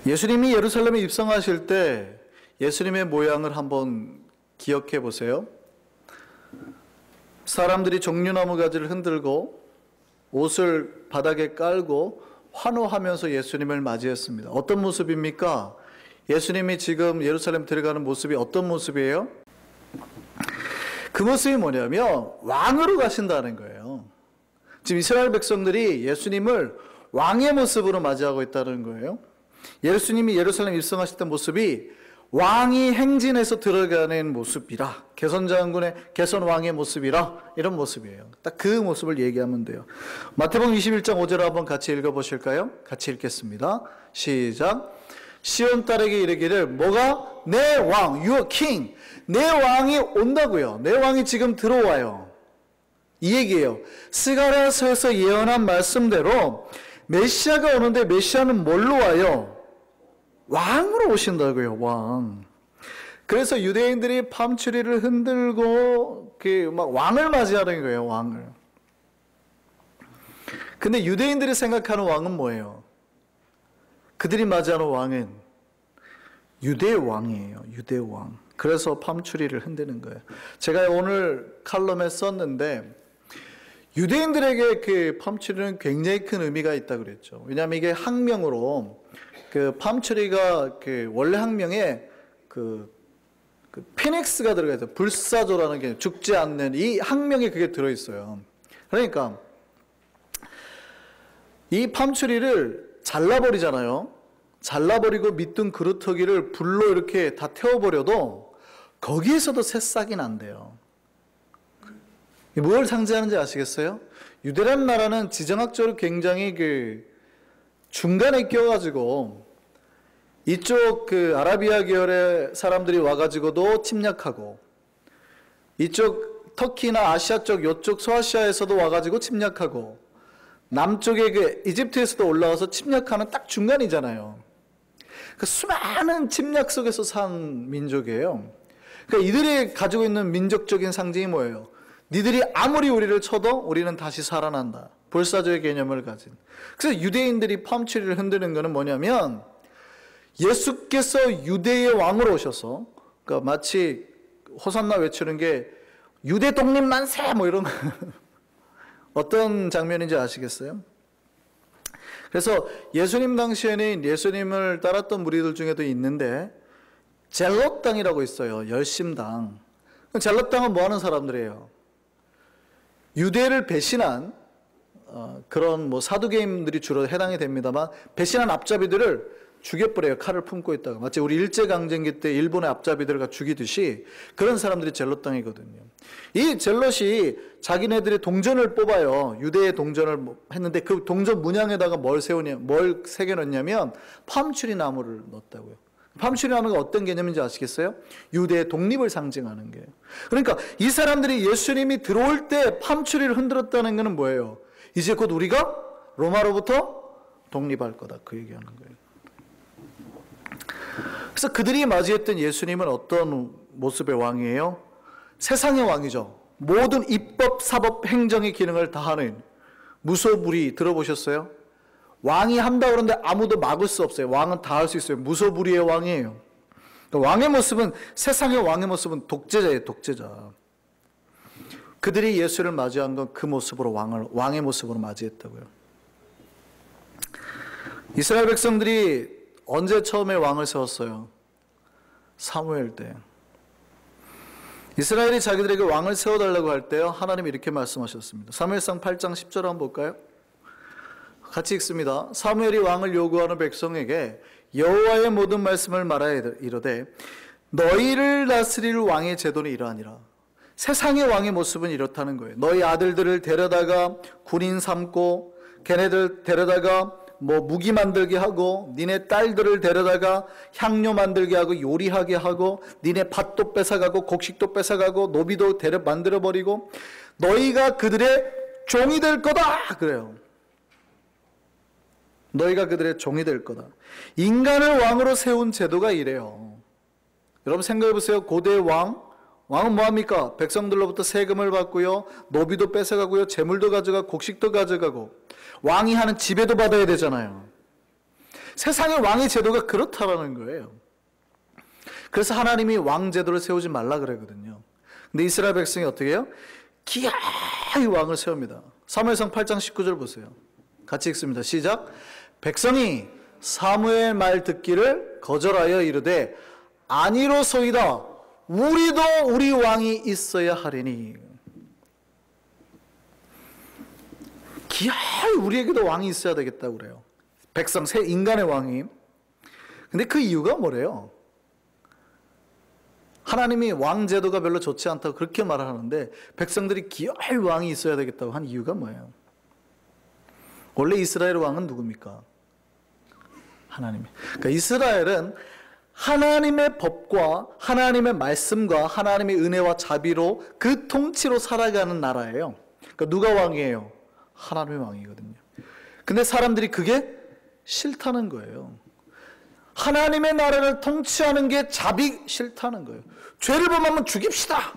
예수님이 예루살렘에 입성하실 때 예수님의 모양을 한번 기억해 보세요. 사람들이 종려나무 가지를 흔들고 옷을 바닥에 깔고 환호하면서 예수님을 맞이했습니다. 어떤 모습입니까? 예수님이 지금 예루살렘 들어가는 모습이 어떤 모습이에요? 그 모습이 뭐냐면 왕으로 가신다는 거예요. 지금 이스라엘 백성들이 예수님을 왕의 모습으로 맞이하고 있다는 거예요. 예수님이 예루살렘 입성하실 때 모습이 왕이 행진해서 들어가는 모습이라, 개선장군의 개선왕의 모습이라, 이런 모습이에요. 딱 그 모습을 얘기하면 돼요. 마태복음 21장 5절을 한번 같이 읽어보실까요? 같이 읽겠습니다. 시작. 시온 딸에게 이르기를 뭐가? 내 왕, your king, 내 왕이 온다고요. 내 왕이 지금 들어와요. 이 얘기예요. 스가랴서에서 예언한 말씀대로 메시아가 오는데 메시아는 뭘로 와요? 왕으로 오신다고요. 왕. 그래서 유대인들이 팜추리를 흔들고 막 왕을 맞이하는 거예요. 왕을. 근데 유대인들이 생각하는 왕은 뭐예요? 그들이 맞이하는 왕은 유대 왕이에요. 유대 왕. 그래서 팜추리를 흔드는 거예요. 제가 오늘 칼럼에 썼는데 유대인들에게 그 팜추리는 굉장히 큰 의미가 있다고 그랬죠. 왜냐하면 이게 학명으로 그 팜추리가 그 원래 학명에 그 피닉스가 들어가 있어요. 불사조라는 게 죽지 않는 이 학명에 그게 들어 있어요. 그러니까 이 팜추리를 잘라버리잖아요. 잘라버리고 밑둥 그루터기를 불로 이렇게 다 태워버려도 거기에서도 새싹이 난대요. 뭘 상징하는지 아시겠어요? 유대란 나라는 지정학적으로 굉장히 그 중간에 껴가지고 이쪽 그 아라비아 계열의 사람들이 와가지고도 침략하고 이쪽 터키나 아시아 쪽 이쪽 소아시아에서도 와가지고 침략하고 남쪽의 그 이집트에서도 올라와서 침략하는 딱 중간이잖아요. 그 수많은 침략 속에서 산 민족이에요. 그러니까 이들이 가지고 있는 민족적인 상징이 뭐예요? 니들이 아무리 우리를 쳐도 우리는 다시 살아난다. 불사조의 개념을 가진. 그래서 유대인들이 팜추리를 흔드는 것은 뭐냐면 예수께서 유대의 왕으로 오셔서 그러니까 마치 호산나 외치는 게 유대 독립 만세 뭐 이런 어떤 장면인지 아시겠어요? 그래서 예수님 당시에는 예수님을 따랐던 무리들 중에도 있는데 젤롯당이라고 있어요. 열심당. 젤롯당은 뭐 하는 사람들이에요? 유대를 배신한 그런 뭐 사두개인들이 주로 해당이 됩니다만 배신한 앞잡이들을 죽여버려요. 칼을 품고 있다가. 마치 우리 일제강점기 때 일본의 앞잡이들을 죽이듯이 그런 사람들이 젤롯당이거든요. 이 젤롯이 자기네들의 동전을 뽑아요. 유대의 동전을 했는데 그 동전 문양에다가 뭘 새겨넣냐면 팜추리 나무를 넣었다고요. 팜추리 나무가 어떤 개념인지 아시겠어요? 유대의 독립을 상징하는 게. 그러니까 이 사람들이 예수님이 들어올 때 팜추리를 흔들었다는 것은 뭐예요? 이제 곧 우리가 로마로부터 독립할 거다. 그 얘기하는 거예요. 그래서 그들이 맞이했던 예수님은 어떤 모습의 왕이에요? 세상의 왕이죠. 모든 입법, 사법, 행정의 기능을 다하는 무소불위 들어보셨어요? 왕이 한다 그러는데 아무도 막을 수 없어요. 왕은 다 할 수 있어요. 무소불위의 왕이에요. 그러니까 왕의 모습은 세상의 왕의 모습은 독재자예요. 독재자. 그들이 예수를 맞이한 건 그 모습으로 왕의 모습으로 맞이했다고요. 이스라엘 백성들이 언제 처음에 왕을 세웠어요? 사무엘 때. 이스라엘이 자기들에게 왕을 세워달라고 할 때요, 하나님이 이렇게 말씀하셨습니다. 사무엘상 8장 10절 한번 볼까요? 같이 읽습니다. 사무엘이 왕을 요구하는 백성에게 여호와의 모든 말씀을 말하여 이르되 너희를 다스릴 왕의 제도는 이러하니라. 세상의 왕의 모습은 이렇다는 거예요. 너희 아들들을 데려다가 군인 삼고 걔네들 데려다가 뭐 무기 만들게 하고 니네 딸들을 데려다가 향료 만들게 하고 요리하게 하고 니네 밭도 뺏어가고 곡식도 뺏어가고 노비도 만들어버리고 너희가 그들의 종이 될 거다 그래요. 너희가 그들의 종이 될 거다. 인간을 왕으로 세운 제도가 이래요. 여러분 생각해보세요. 고대 왕은 뭐합니까? 백성들로부터 세금을 받고요, 노비도 뺏어가고요, 재물도 가져가고 곡식도 가져가고 왕이 하는 지배도 받아야 되잖아요. 세상의 왕의 제도가 그렇다라는 거예요. 그래서 하나님이 왕 제도를 세우지 말라 그러거든요. 근데 이스라엘 백성이 어떻게 해요? 기아이 왕을 세웁니다. 사무엘상 8장 19절 보세요. 같이 읽습니다. 시작. 백성이 사무엘 말 듣기를 거절하여 이르되 아니로소이다. 우리도 우리 왕이 있어야 하리니. 기아이 우리에게도 왕이 있어야 되겠다고 그래요. 백성, 새 인간의 왕이. 근데 그 이유가 뭐래요? 하나님이 왕 제도가 별로 좋지 않다고 그렇게 말을 하는데 백성들이 기어이 왕이 있어야 되겠다고 한 이유가 뭐예요? 원래 이스라엘 왕은 누굽니까? 하나님. 그러니까 이스라엘은 하나님의 법과 하나님의 말씀과 하나님의 은혜와 자비로 그 통치로 살아가는 나라예요. 그러니까 누가 왕이에요? 하나님의 왕이거든요. 근데 사람들이 그게 싫다는 거예요. 하나님의 나라를 통치하는 게 자비 싫다는 거예요. 죄를 범하면 죽입시다.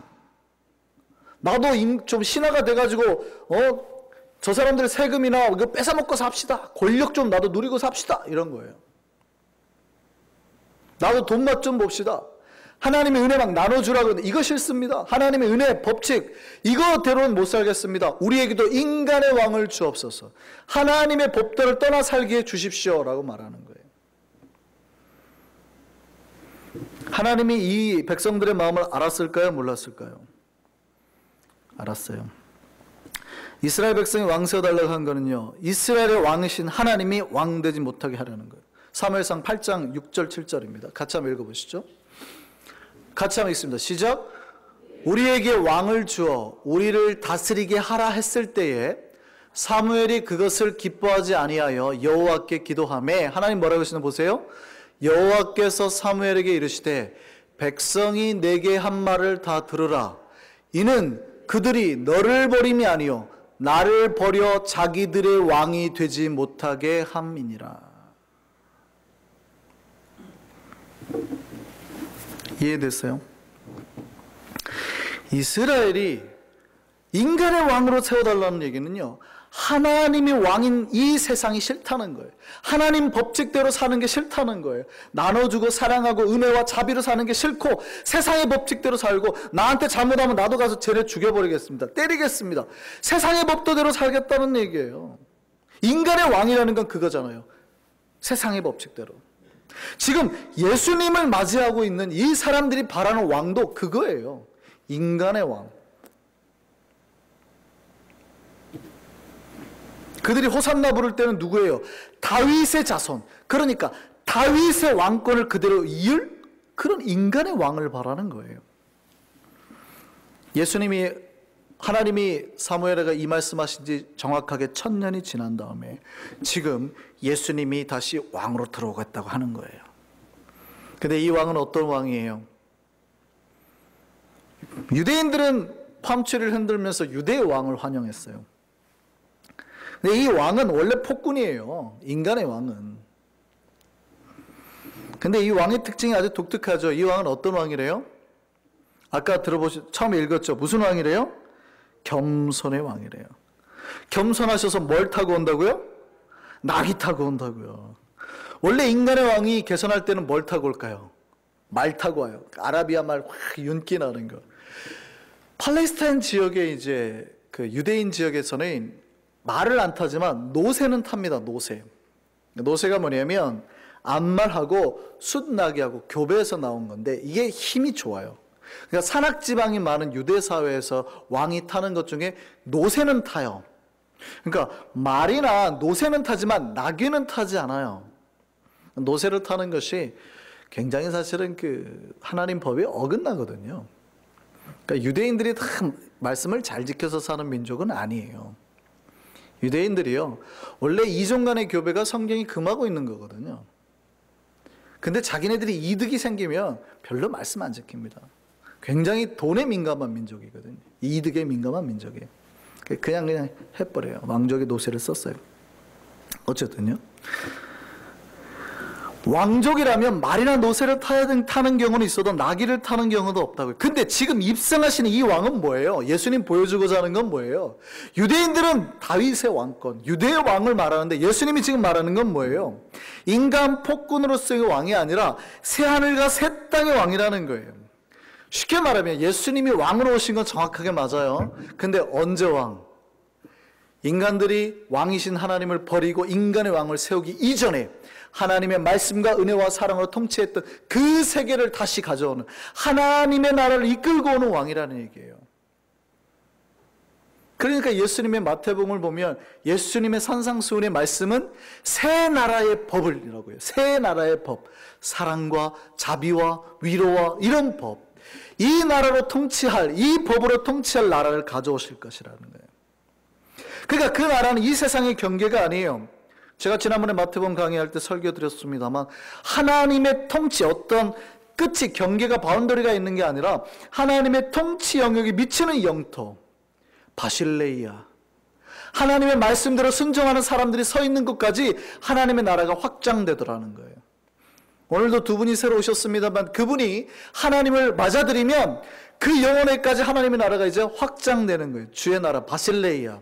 나도 좀 신하가 돼가지고 저 사람들 세금이나 이거 뺏어먹고 삽시다. 권력 좀 나도 누리고 삽시다. 이런 거예요. 나도 돈맛 좀 봅시다. 하나님의 은혜 막 나눠주라고 이거 싫습니다. 하나님의 은혜 법칙 이거대로는 못 살겠습니다. 우리에게도 인간의 왕을 주옵소서. 하나님의 법도를 떠나 살게 주십시오라고 말하는 거예요. 하나님이 이 백성들의 마음을 알았을까요? 몰랐을까요? 알았어요. 이스라엘 백성이 왕 세워달라고 한 거는요, 이스라엘의 왕이신 하나님이 왕 되지 못하게 하려는 거예요. 사무엘상 8장 6절 7절입니다. 같이 한번 읽어보시죠. 같이 한번 읽습니다. 시작. 우리에게 왕을 주어 우리를 다스리게 하라 했을 때에 사무엘이 그것을 기뻐하지 아니하여 여호와께 기도하매 하나님 뭐라고 하시나 보세요. 여호와께서 사무엘에게 이르시되 백성이 내게 한 말을 다 들으라. 이는 그들이 너를 버림이 아니요 나를 버려 자기들의 왕이 되지 못하게 함이니라. 이해됐어요? 이스라엘이 인간의 왕으로 세워달라는 얘기는요, 하나님이 왕인 이 세상이 싫다는 거예요. 하나님 법칙대로 사는 게 싫다는 거예요. 나눠주고 사랑하고 은혜와 자비로 사는 게 싫고 세상의 법칙대로 살고 나한테 잘못하면 나도 가서 쟤네 죽여버리겠습니다. 때리겠습니다. 세상의 법도대로 살겠다는 얘기예요. 인간의 왕이라는 건 그거잖아요. 세상의 법칙대로. 지금 예수님을 맞이하고 있는 이 사람들이 바라는 왕도 그거예요. 인간의 왕. 그들이 호산나 부를 때는 누구예요? 다윗의 자손. 그러니까 다윗의 왕권을 그대로 이을 그런 인간의 왕을 바라는 거예요. 하나님이 사무엘에게 이 말씀하신 지 정확하게 1000년이 지난 다음에 지금 예수님이 다시 왕으로 들어오겠다고 하는 거예요. 근데 이 왕은 어떤 왕이에요? 유대인들은 팜취를 흔들면서 유대의 왕을 환영했어요. 근데 이 왕은 원래 폭군이에요. 인간의 왕은. 근데 이 왕의 특징이 아주 독특하죠. 이 왕은 어떤 왕이래요? 아까 처음에 읽었죠. 무슨 왕이래요? 겸손의 왕이래요. 겸손하셔서 뭘 타고 온다고요? 낙이 타고 온다고요. 원래 인간의 왕이 개선할 때는 뭘 타고 올까요? 말 타고 와요. 아라비아 말 확 윤기 나는 거. 팔레스타인 지역에 이제 그 유대인 지역에서는 말을 안 타지만 노새는 탑니다. 노새. 노새가 뭐냐면 암말하고 숫나기하고 교배에서 나온 건데 이게 힘이 좋아요. 그러니까 산악지방이 많은 유대 사회에서 왕이 타는 것 중에 노새는 타요. 그러니까 말이나 노새는 타지만 나귀는 타지 않아요. 노새를 타는 것이 굉장히 사실은 그 하나님 법에 어긋나거든요. 그러니까 유대인들이 다 말씀을 잘 지켜서 사는 민족은 아니에요. 유대인들이요, 원래 이종 간의 교배가 성경이 금하고 있는 거거든요. 근데 자기네들이 이득이 생기면 별로 말씀 안 지킵니다. 굉장히 돈에 민감한 민족이거든요. 이득에 민감한 민족이에요. 그냥 해버려요. 왕족의 노새를 썼어요. 어쨌든요. 왕족이라면 말이나 노새를 타는 경우는 있어도 나귀를 타는 경우도 없다고요. 근데 지금 입성하시는 이 왕은 뭐예요? 예수님 보여주고자 하는 건 뭐예요? 유대인들은 다윗의 왕권, 유대의 왕을 말하는데 예수님이 지금 말하는 건 뭐예요? 인간 폭군으로서의 왕이 아니라 새하늘과 새 땅의 왕이라는 거예요. 쉽게 말하면 예수님이 왕으로 오신 건 정확하게 맞아요. 근데 언제 왕? 인간들이 왕이신 하나님을 버리고 인간의 왕을 세우기 이전에 하나님의 말씀과 은혜와 사랑으로 통치했던 그 세계를 다시 가져오는, 하나님의 나라를 이끌고 오는 왕이라는 얘기예요. 그러니까 예수님의 마태복음을 보면 예수님의 산상수훈의 말씀은 새 나라의 법을이라고요. 새 나라의 법, 사랑과 자비와 위로와 이런 법, 이 나라로 통치할, 이 법으로 통치할 나라를 가져오실 것이라는 거예요. 그러니까 그 나라는 이 세상의 경계가 아니에요. 제가 지난번에 마태복음 강의할 때 설교드렸습니다만, 하나님의 통치, 어떤 끝이, 경계가, 바운더리가 있는 게 아니라 하나님의 통치 영역이 미치는 영토, 바실레이아, 하나님의 말씀대로 순종하는 사람들이 서 있는 곳까지 하나님의 나라가 확장되더라는 거예요. 오늘도 두 분이 새로 오셨습니다만, 그분이 하나님을 맞아들이면 그 영혼에까지 하나님의 나라가 이제 확장되는 거예요. 주의 나라, 바실레이아.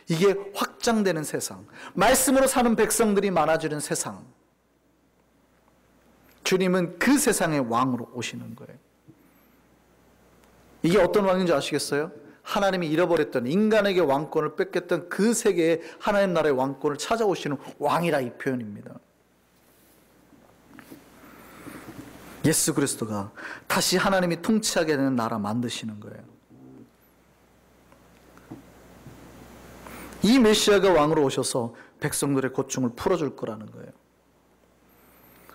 이게 확장되는 세상, 말씀으로 사는 백성들이 많아지는 세상, 주님은 그 세상의 왕으로 오시는 거예요. 이게 어떤 왕인지 아시겠어요? 하나님이 잃어버렸던, 인간에게 왕권을 뺏겼던 그 세계에 하나님 나라의 왕권을 찾아오시는 왕이라 이 표현입니다. 예수 그리스도가 다시 하나님이 통치하게 되는 나라 만드시는 거예요. 이 메시아가 왕으로 오셔서 백성들의 고충을 풀어줄 거라는 거예요.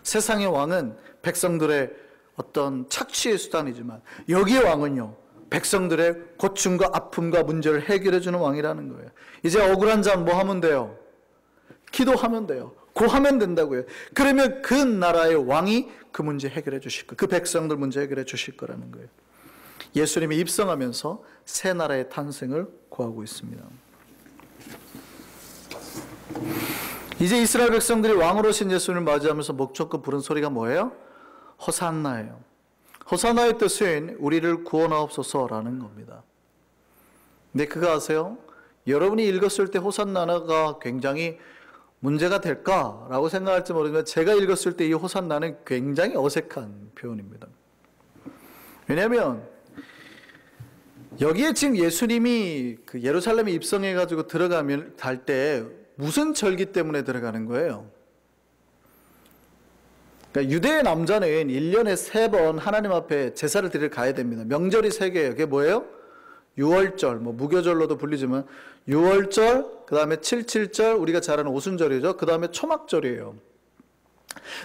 세상의 왕은 백성들의 어떤 착취의 수단이지만, 여기의 왕은요, 백성들의 고충과 아픔과 문제를 해결해 주는 왕이라는 거예요. 이제 억울한 자는 뭐 하면 돼요? 기도하면 돼요. 고하면 된다고요. 그러면 그 나라의 왕이 그 문제 해결해 주실 거예요. 그 백성들 문제 해결해 주실 거라는 거예요. 예수님이 입성하면서 새 나라의 탄생을 고하고 있습니다. 이제 이스라엘 백성들이 왕으로 오신 예수님을 맞이하면서 목젖고 부른 소리가 뭐예요? 호산나예요. 호산나의 뜻은 우리를 구원하옵소서라는 겁니다. 근데 그거 아세요? 여러분이 읽었을 때 호산나가 굉장히 문제가 될까라고 생각할지 모르지만, 제가 읽었을 때 이 호산나는 굉장히 어색한 표현입니다. 왜냐하면 여기에 지금 예수님이 그 예루살렘에 입성해가지고 들어가면 갈 때 무슨 절기 때문에 들어가는 거예요? 그러니까 유대의 남자는 1년에 3번 하나님 앞에 제사를 드리러 가야 됩니다. 명절이 3개예요. 그게 뭐예요? 유월절, 무교절로도 불리지만 유월절, 그 다음에 7.7절, 우리가 잘 아는 오순절이죠. 그 다음에 초막절이에요.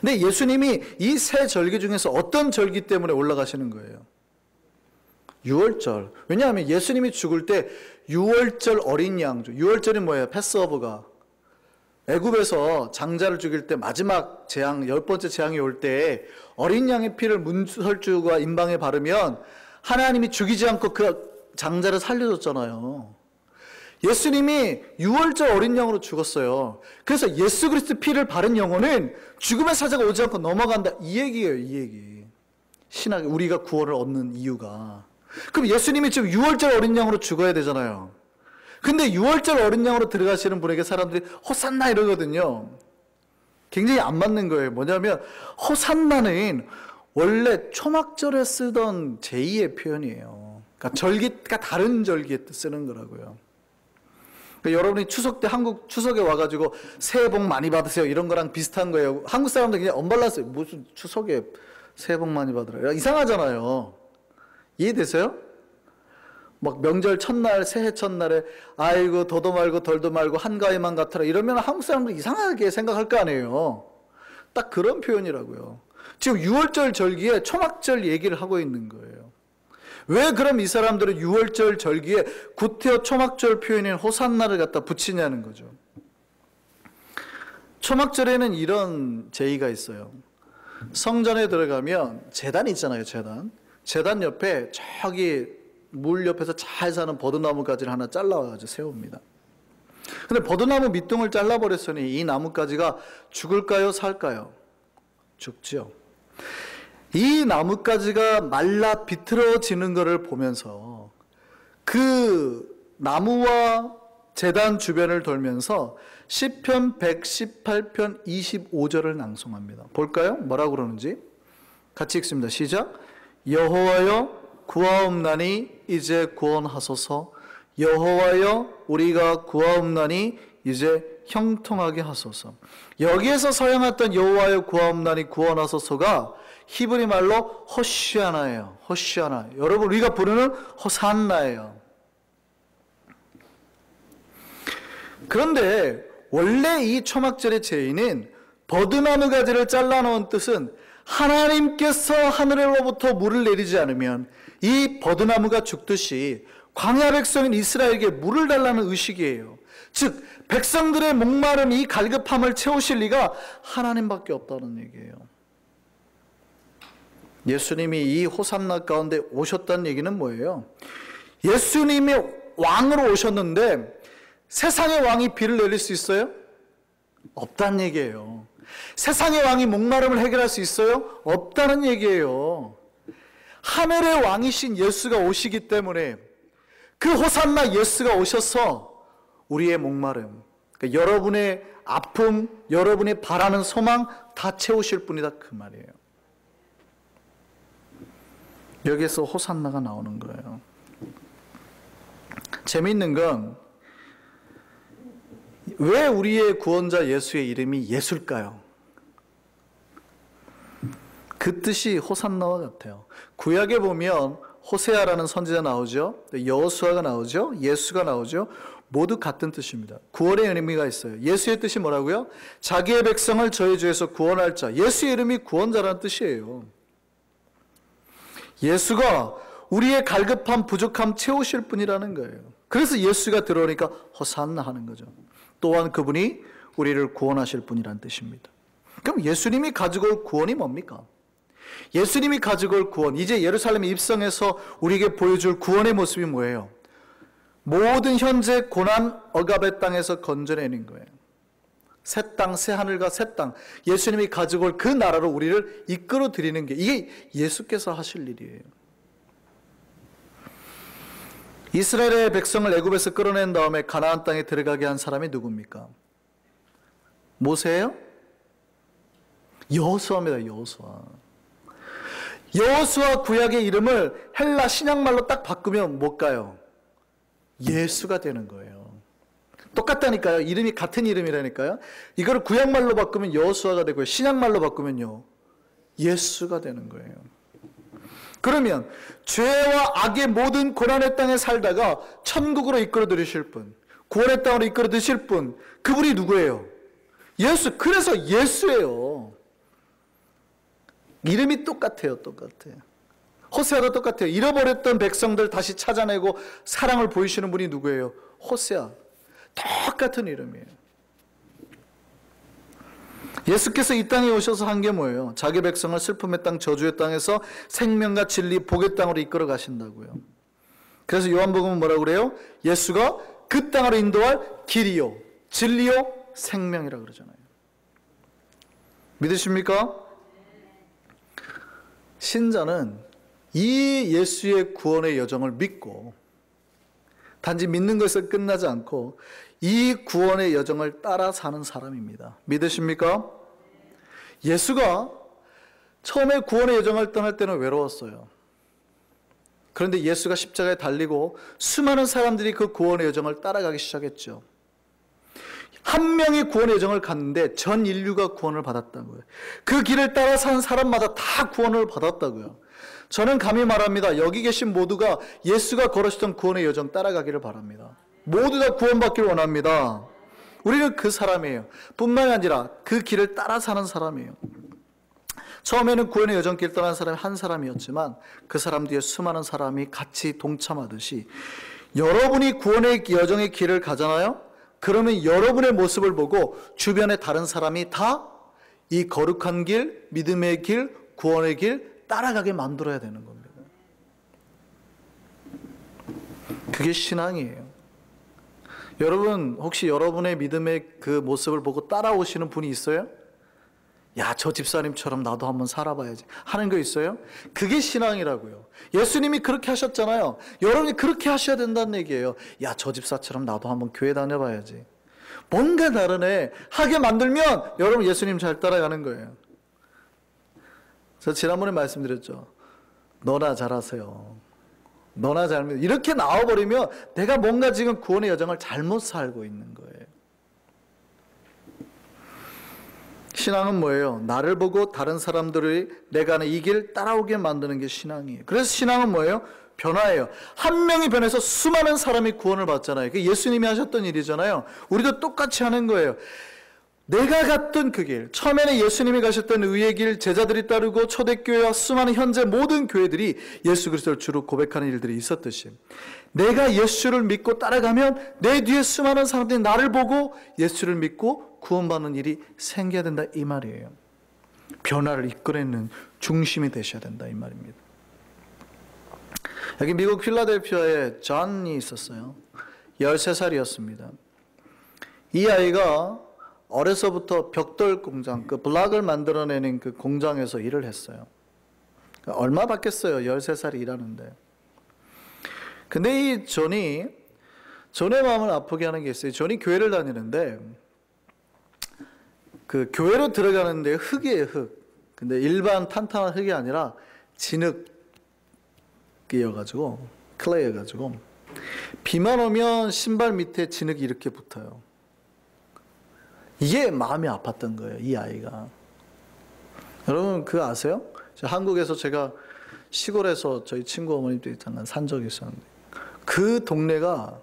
근데 예수님이 이 세 절기 중에서 어떤 절기 때문에 올라가시는 거예요? 유월절. 왜냐하면 예수님이 죽을 때 유월절 어린 양, 유월절이 뭐예요? 패스오버가. 애굽에서 장자를 죽일 때 마지막 재앙, 10번째 재앙이 올 때 어린 양의 피를 문설주가 임방에 바르면 하나님이 죽이지 않고 그 장자를 살려줬잖아요. 예수님이 유월절 어린 양으로 죽었어요. 그래서 예수 그리스도 피를 바른 영혼은 죽음의 사자가 오지 않고 넘어간다. 이 얘기예요, 이 얘기. 신학, 우리가 구원을 얻는 이유가. 그럼 예수님이 지금 유월절 어린 양으로 죽어야 되잖아요. 근데 유월절 어린 양으로 들어가시는 분에게 사람들이 호산나 이러거든요. 굉장히 안 맞는 거예요. 뭐냐면 호산나는 원래 초막절에 쓰던 제2의 표현이에요. 그러니까 절기가 다른 절기에 쓰는 거라고요. 그러니까 여러분이 추석 때 한국 추석에 와가지고 새해 복 많이 받으세요 이런 거랑 비슷한 거예요. 한국 사람들 그냥 언발랐어요. 무슨 추석에 새해 복 많이 받으라. 이상하잖아요. 이해되세요? 막 명절 첫날, 새해 첫날에 아이고 더도 말고 덜도 말고 한가위만 같아라 이러면 한국 사람들 이상하게 생각할 거 아니에요. 딱 그런 표현이라고요. 지금 유월절 절기에 초막절 얘기를 하고 있는 거예요. 왜 그럼 이 사람들은 유월절 절기에 구태여 초막절 표현인 호산나를 갖다 붙이냐는 거죠. 초막절에는 이런 제의가 있어요. 성전에 들어가면 제단이 있잖아요. 제단 옆에 저기 물 옆에서 잘 사는 버드나무가지를 하나 잘라가지고 세웁니다. 근데 버드나무 밑둥을 잘라버렸으니 이 나뭇가지가 죽을까요? 살까요? 죽죠. 이 나뭇가지가 말라 비틀어지는 것을 보면서 그 나무와 제단 주변을 돌면서 시편 118편 25절을 낭송합니다. 볼까요? 뭐라고 그러는지 같이 읽습니다. 시작. 여호와여 구하옵나니 이제 구원하소서. 여호와여 우리가 구하옵나니 이제 형통하게 하소서. 여기에서 사용했던 여호와여 구하옵나니 구원하소서가 히브리 말로 호시아나예요. 호시아나. 여러분 우리가 부르는 호산나예요. 그런데 원래 이 초막절의 제의는 버드나무 가지를 잘라놓은 뜻은 하나님께서 하늘로부터 물을 내리지 않으면 이 버드나무가 죽듯이 광야 백성인 이스라엘에게 물을 달라는 의식이에요. 즉 백성들의 목마름 이 갈급함을 채우실 리가 하나님밖에 없다는 얘기예요. 예수님이 이 호산나 가운데 오셨다는 얘기는 뭐예요? 예수님이 왕으로 오셨는데 세상의 왕이 비를 내릴 수 있어요? 없다는 얘기예요. 세상의 왕이 목마름을 해결할 수 있어요? 없다는 얘기예요. 하늘의 왕이신 예수가 오시기 때문에 그 호산나 예수가 오셔서 우리의 목마름, 그러니까 여러분의 아픔, 여러분이 바라는 소망 다 채우실 분이다 그 말이에요. 여기에서 호산나가 나오는 거예요. 재미있는 건 왜 우리의 구원자 예수의 이름이 예수일까요? 그 뜻이 호산나와 같아요. 구약에 보면 호세아라는 선지자 나오죠. 여호수아가 나오죠. 예수가 나오죠. 모두 같은 뜻입니다. 구원의 의미가 있어요. 예수의 뜻이 뭐라고요? 자기의 백성을 저희 죄에서 구원할 자. 예수의 이름이 구원자라는 뜻이에요. 예수가 우리의 갈급함, 부족함 채우실 분이라는 거예요. 그래서 예수가 들어오니까 호산나 하는 거죠. 또한 그분이 우리를 구원하실 분이라는 뜻입니다. 그럼 예수님이 가지고 올 구원이 뭡니까? 예수님이 가지고 올 구원, 이제 예루살렘에 입성해서 우리에게 보여줄 구원의 모습이 뭐예요? 모든 현재 고난 억압의 땅에서 건져내는 거예요. 새 땅, 새 하늘과 새 땅, 예수님이 가지고 올 그 나라로 우리를 이끌어 드리는 게 이게 예수께서 하실 일이에요. 이스라엘의 백성을 애굽에서 끌어낸 다음에 가나안 땅에 들어가게 한 사람이 누굽니까? 모세예요? 여호수아입니다. 여호수아. 여호수아 구약의 이름을 헬라 신약말로 딱 바꾸면 뭘까요? 예수가 되는 거예요. 똑같다니까요. 이름이 같은 이름이라니까요. 이걸 구약말로 바꾸면 여호수아가 되고요. 신약말로 바꾸면요. 예수가 되는 거예요. 그러면 죄와 악의 모든 고난의 땅에 살다가 천국으로 이끌어 들이실 분, 구원의 땅으로 이끌어 드실 분, 그분이 누구예요? 예수. 그래서 예수예요. 이름이 똑같아요. 똑같아요. 호세아도 똑같아요. 잃어버렸던 백성들 다시 찾아내고 사랑을 보이시는 분이 누구예요? 호세아. 똑같은 이름이에요. 예수께서 이 땅에 오셔서 한 게 뭐예요? 자기 백성을 슬픔의 땅, 저주의 땅에서 생명과 진리, 복의 땅으로 이끌어 가신다고요. 그래서 요한복음은 뭐라고 그래요? 예수가 그 땅으로 인도할 길이요, 진리요, 생명이라고 그러잖아요. 믿으십니까? 신자는 이 예수의 구원의 여정을 믿고 단지 믿는 것에서 끝나지 않고 이 구원의 여정을 따라 사는 사람입니다. 믿으십니까? 예수가 처음에 구원의 여정을 떠날 때는 외로웠어요. 그런데 예수가 십자가에 달리고 수많은 사람들이 그 구원의 여정을 따라가기 시작했죠. 한 명이 구원의 여정을 갔는데 전 인류가 구원을 받았다고요. 그 길을 따라 산 사람마다 다 구원을 받았다고요. 저는 감히 말합니다. 여기 계신 모두가 예수가 걸으시던 구원의 여정 따라가기를 바랍니다. 모두 다 구원받기를 원합니다. 우리는 그 사람이에요. 뿐만이 아니라 그 길을 따라 사는 사람이에요. 처음에는 구원의 여정길 떠난 사람이 한 사람이었지만 그 사람 뒤에 수많은 사람이 같이 동참하듯이 여러분이 구원의 여정의 길을 가잖아요. 그러면 여러분의 모습을 보고 주변의 다른 사람이 다 이 거룩한 길, 믿음의 길, 구원의 길 따라가게 만들어야 되는 겁니다. 그게 신앙이에요. 여러분 혹시 여러분의 믿음의 그 모습을 보고 따라오시는 분이 있어요? 야, 저 집사님처럼 나도 한번 살아봐야지 하는 거 있어요? 그게 신앙이라고요. 예수님이 그렇게 하셨잖아요. 여러분이 그렇게 하셔야 된다는 얘기예요. 야, 저 집사처럼 나도 한번 교회 다녀봐야지. 뭔가 다른 애 하게 만들면 여러분 예수님 잘 따라가는 거예요. 저 지난번에 말씀드렸죠. 너나 잘하세요. 너나 잘하면 이렇게 나와버리면 내가 뭔가 지금 구원의 여정을 잘못 살고 있는 거예요. 신앙은 뭐예요? 나를 보고 다른 사람들이 내가 하는 이 길 따라오게 만드는 게 신앙이에요. 그래서 신앙은 뭐예요? 변화예요. 한 명이 변해서 수많은 사람이 구원을 받잖아요. 그게 예수님이 하셨던 일이잖아요. 우리도 똑같이 하는 거예요. 내가 갔던 그 길, 처음에는 예수님이 가셨던 의의 길, 제자들이 따르고 초대교회와 수많은 현재 모든 교회들이 예수 그리스도를 주로 고백하는 일들이 있었듯이 내가 예수를 믿고 따라가면 내 뒤에 수많은 사람들이 나를 보고 예수를 믿고 구원받는 일이 생겨야 된다 이 말이에요. 변화를 이끌어내는 중심이 되셔야 된다 이 말입니다. 여기 미국 필라델피아에 존이 있었어요. 13살이었습니다. 이 아이가 어려서부터 벽돌 공장, 그 블락을 만들어내는 그 공장에서 일을 했어요. 얼마 받겠어요? 13살이 일하는데. 근데 이 존의 마음을 아프게 하는 게 있어요. 존이 교회를 다니는데 그 교회로 들어가는데 흙이에요, 흙. 근데 일반 탄탄한 흙이 아니라 진흙이어가지고, 클레이여가지고 비만 오면 신발 밑에 진흙이 이렇게 붙어요. 이게 마음이 아팠던 거예요, 이 아이가. 여러분 그거 아세요? 한국에서 제가 시골에서 저희 친구 어머니도 잠깐 산 적이 있었는데 그 동네가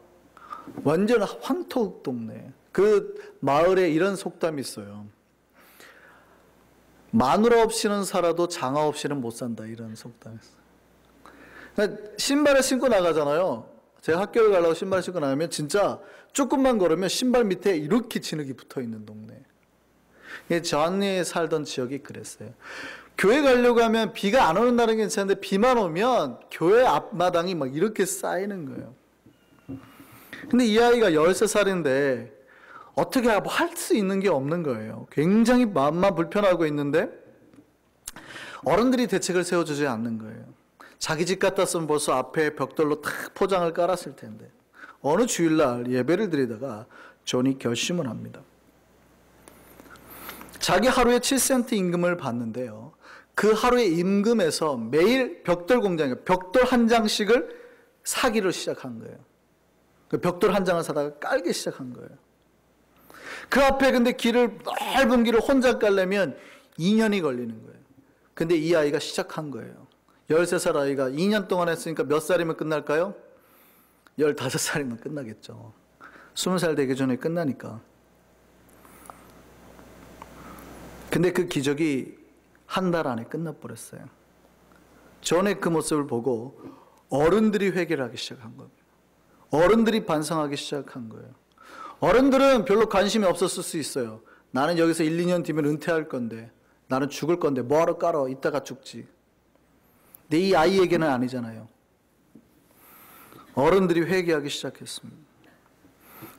완전 황토 동네. 그 마을에 이런 속담이 있어요. 마누라 없이는 살아도 장화 없이는 못 산다 이런 속담이 있어요. 그러니까 신발을 신고 나가잖아요. 제가 학교를 가려고 신발 신고 나가면 진짜 조금만 걸으면 신발 밑에 이렇게 진흙이 붙어있는 동네. 존이 살던 지역이 그랬어요. 교회 가려고 하면 비가 안 오는 날은 괜찮은데 비만 오면 교회 앞마당이 막 이렇게 쌓이는 거예요. 근데 이 아이가 13살인데 어떻게 할 수 있는 게 없는 거예요. 굉장히 마음만 불편하고 있는데 어른들이 대책을 세워주지 않는 거예요. 자기 집 같았으면 벌써 앞에 벽돌로 탁 포장을 깔았을 텐데 어느 주일날 예배를 드리다가 존이 결심을 합니다. 자기 하루에 7센트 임금을 받는데요. 그 하루의 임금에서 매일 벽돌 공장에 벽돌 한 장씩을 사기를 시작한 거예요. 그 벽돌 한 장을 사다가 깔기 시작한 거예요. 그 앞에 근데 넓은 길을 혼자 깔려면 2년이 걸리는 거예요. 근데 이 아이가 시작한 거예요. 13살 아이가 2년 동안 했으니까 몇 살이면 끝날까요? 15살이면 끝나겠죠. 20살 되기 전에 끝나니까. 근데 그 기적이 한 달 안에 끝나버렸어요. 존의 그 모습을 보고 어른들이 회개를 하기 시작한 겁니다. 어른들이 반성하기 시작한 거예요. 어른들은 별로 관심이 없었을 수 있어요. 나는 여기서 1, 2년 뒤면 은퇴할 건데 나는 죽을 건데 뭐하러 깔아 이따가 죽지. 근데 이 아이에게는 아니잖아요. 어른들이 회개하기 시작했습니다.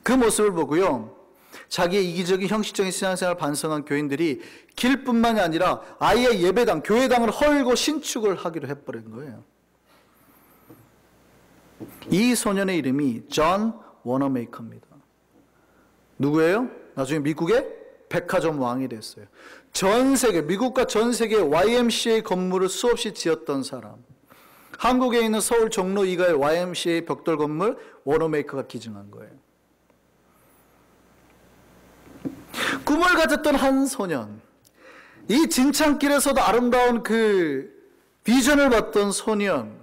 그 모습을 보고요. 자기의 이기적인 형식적인 신앙생활을 반성한 교인들이 길뿐만이 아니라 아예 예배당, 교회당을 헐고 신축을 하기로 해버린 거예요. 이 소년의 이름이 존 워너메이커입니다. 누구예요? 나중에 미국의 백화점 왕이 됐어요. 전 세계, 미국과 전 세계 YMCA 건물을 수없이 지었던 사람. 한국에 있는 서울 종로 2가의 YMCA 벽돌 건물 워너메이커가 기증한 거예요. 꿈을 가졌던 한 소년, 이 진창길에서도 아름다운 그 비전을 봤던 소년,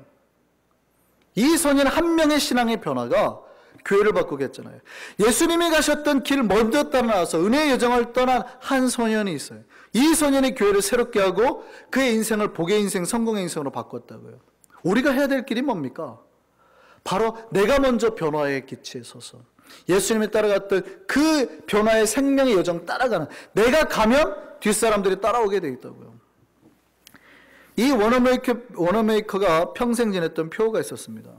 이 소년 한 명의 신앙의 변화가 교회를 바꾸게 했잖아요. 예수님이 가셨던 길 먼저 따라나와서 은혜의 여정을 떠난 한 소년이 있어요. 이 소년이 교회를 새롭게 하고 그의 인생을 복의 인생, 성공의 인생으로 바꿨다고요. 우리가 해야 될 길이 뭡니까? 바로 내가 먼저 변화의 기치에 서서 예수님이 따라갔던 그 변화의 생명의 여정 따라가는, 내가 가면 뒷사람들이 따라오게 되어 있다고요. 이 워너메이커가 평생 지냈던 표어가 있었습니다.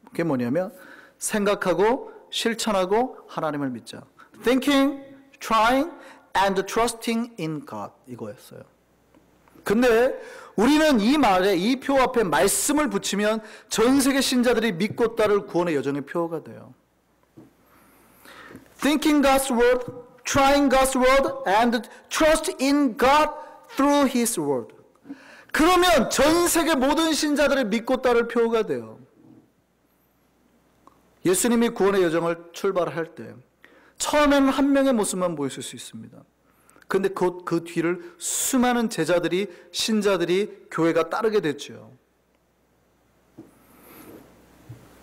그게 뭐냐면 생각하고 실천하고 하나님을 믿자. Thinking, trying, and trusting in God 이거였어요. 근데 우리는 이 말에 이 표 앞에 말씀을 붙이면 전 세계 신자들이 믿고 따를 구원의 여정의 표가 돼요. Thinking God's word, trying God's word, and trust in God through His word. 그러면 전 세계 모든 신자들이 믿고 따를 표가 돼요. 예수님이 구원의 여정을 출발할 때 처음에는 한 명의 모습만 보였을 수 있습니다. 근데 곧 그 뒤를 수많은 제자들이, 신자들이, 교회가 따르게 됐죠.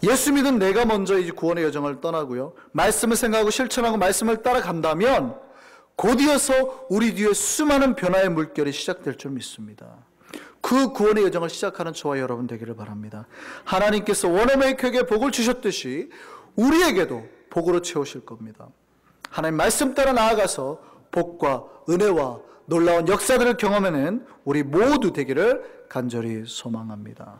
예수 믿은 내가 먼저 이 구원의 여정을 떠나고요. 말씀을 생각하고 실천하고 말씀을 따라간다면 곧이어서 우리 뒤에 수많은 변화의 물결이 시작될 줄 믿습니다. 그 구원의 여정을 시작하는 저와 여러분 되기를 바랍니다. 하나님께서 워너메이커에게 복을 주셨듯이 우리에게도 복으로 채우실 겁니다. 하나님 말씀 따라 나아가서 복과 은혜와 놀라운 역사들을 경험하는 우리 모두 되기를 간절히 소망합니다.